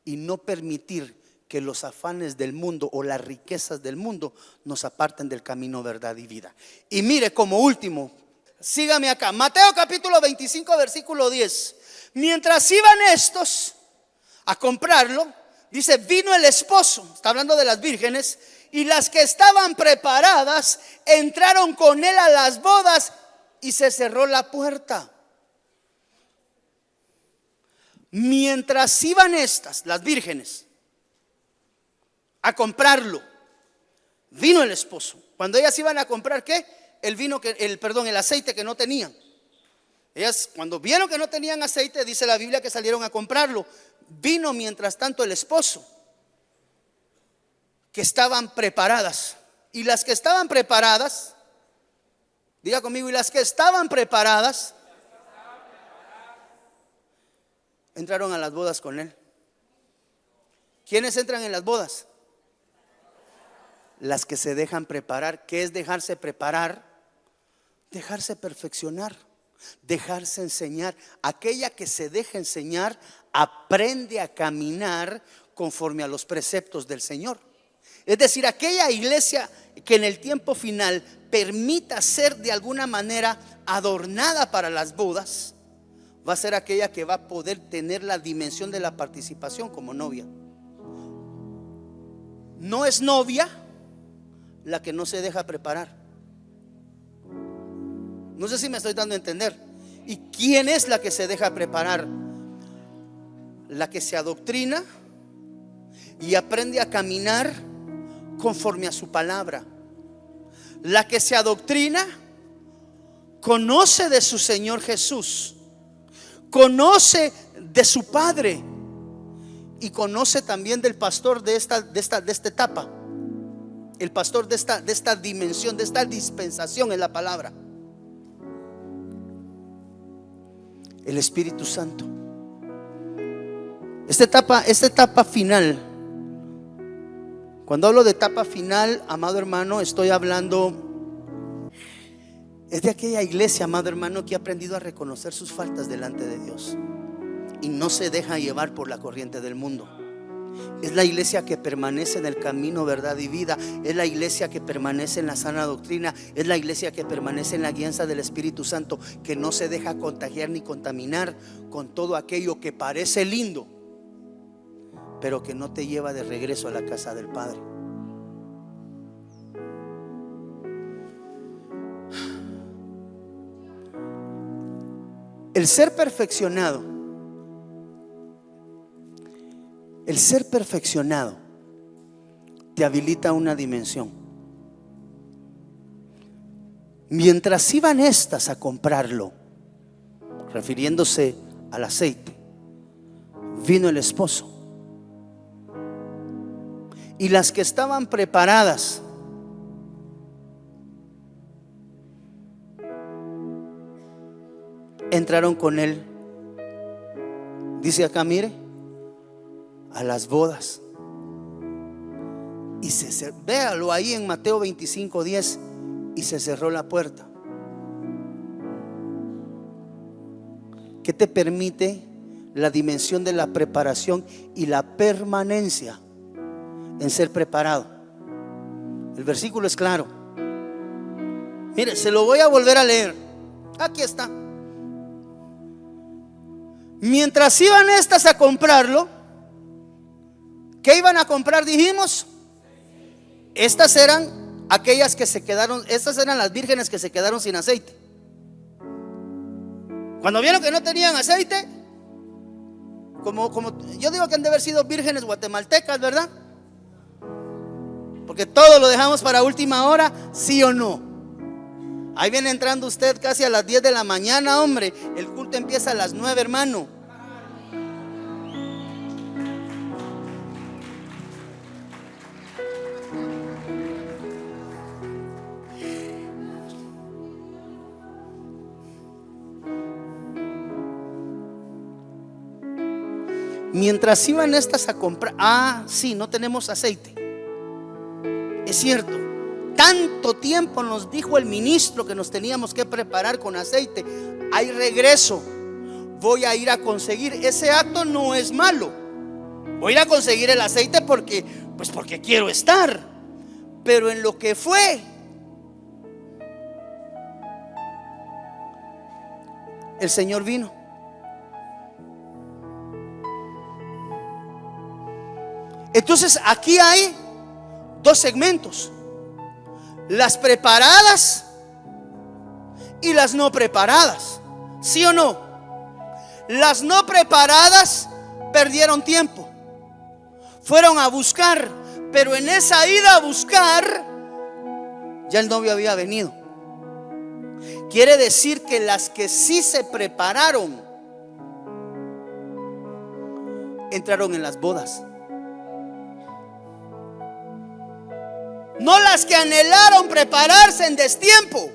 y no permitir que los afanes del mundo o las riquezas del mundo nos aparten del camino, verdad y vida. Y mire, como último, sígame acá, Mateo capítulo 25 versículo 10. Mientras iban estos a comprarlo, dice, vino el esposo, está hablando de las vírgenes, y las que estaban preparadas entraron con él a las bodas y se cerró la puerta. Mientras iban estas, las vírgenes, a comprarlo, vino el esposo. Cuando ellas iban a comprar, ¿qué? El aceite que no tenían. Ellas, cuando vieron que no tenían aceite, dice la Biblia que salieron a comprarlo. Vino mientras tanto el esposo, que estaban preparadas. Y las que estaban preparadas, diga conmigo, y las que estaban preparadas entraron a las bodas con él. ¿Quiénes entran en las bodas? Las que se dejan preparar. ¿Qué es dejarse preparar? Dejarse perfeccionar, dejarse enseñar. Aquella que se deja enseñar aprende a caminar conforme a los preceptos del Señor. Es decir, aquella iglesia que en el tiempo final permita ser de alguna manera adornada para las bodas, va a ser aquella que va a poder tener la dimensión de la participación como novia. No es novia la que no se deja preparar. No sé si me estoy dando a entender. ¿Y quién es la que se deja preparar? La que se adoctrina y aprende a caminar conforme a su palabra. La que se adoctrina conoce de su Señor Jesús, conoce de su Padre y conoce también del pastor de esta etapa. El pastor de esta dimensión, de esta dispensación, es la palabra. El Espíritu Santo. Esta etapa final. Cuando hablo de etapa final, amado hermano, estoy hablando, es de aquella iglesia, amado hermano, que ha aprendido a reconocer sus faltas delante de Dios y no se deja llevar por la corriente del mundo. Es la iglesia que permanece en el camino, verdad y vida. Es la iglesia que permanece en la sana doctrina. Es la iglesia que permanece en la guianza del Espíritu Santo, que no se deja contagiar ni contaminar con todo aquello que parece lindo, pero que no te lleva de regreso a la casa del Padre. El ser perfeccionado te habilita una dimensión. Mientras iban estas a comprarlo, refiriéndose al aceite, vino el esposo. Y las que estaban preparadas entraron con él. Dice acá, mire, a las bodas. Y véalo ahí en Mateo 25:10. Y se cerró la puerta. ¿Qué te permite la dimensión de la preparación y la permanencia en ser preparado? El versículo es claro. Mire, se lo voy a volver a leer. Aquí está. Mientras iban estas a comprarlo, ¿qué iban a comprar? Dijimos, estas eran aquellas que se quedaron, estas eran las vírgenes que se quedaron sin aceite. Cuando vieron que no tenían aceite, como yo digo que han de haber sido vírgenes guatemaltecas, ¿verdad? Porque todo lo dejamos para última hora, ¿sí o no? Ahí viene entrando usted casi a las 10 de la mañana, hombre. El culto empieza a las 9, hermano. Mientras iban estas a comprar, sí, no tenemos aceite. Es cierto. Tanto tiempo nos dijo el ministro que nos teníamos que preparar con aceite. Hay regreso. Voy a ir a conseguir. Ese acto no es malo. Voy a ir a conseguir el aceite porque quiero estar. Pero en lo que fue, el Señor vino. Entonces aquí hay dos segmentos: las preparadas y las no preparadas. ¿Sí o no? Las no preparadas perdieron tiempo, fueron a buscar, pero en esa ida a buscar ya el novio había venido. Quiere decir que las que sí se prepararon entraron en las bodas. No las que anhelaron prepararse en destiempo,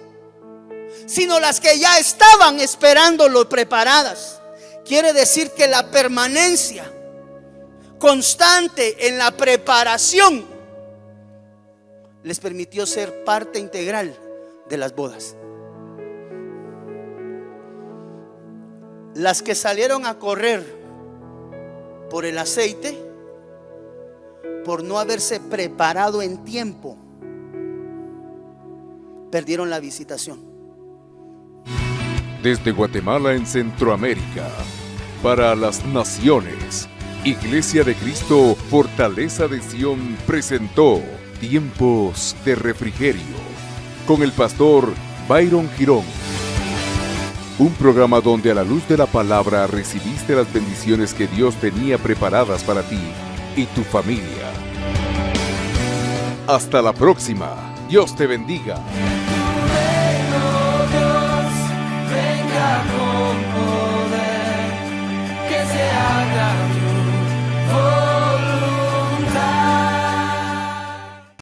sino las que ya estaban esperándolo preparadas. Quiere decir que la permanencia constante en la preparación les permitió ser parte integral de las bodas. Las que salieron a correr por el aceite, por no haberse preparado en tiempo, perdieron la visitación. Desde Guatemala en Centroamérica, para las naciones, Iglesia de Cristo, Fortaleza de Sion presentó Tiempos de Refrigerio con el pastor Byron Girón. Un programa donde a la luz de la palabra recibiste las bendiciones que Dios tenía preparadas para ti y tu familia. Hasta la próxima. Dios te bendiga. Venga con poder, que se haga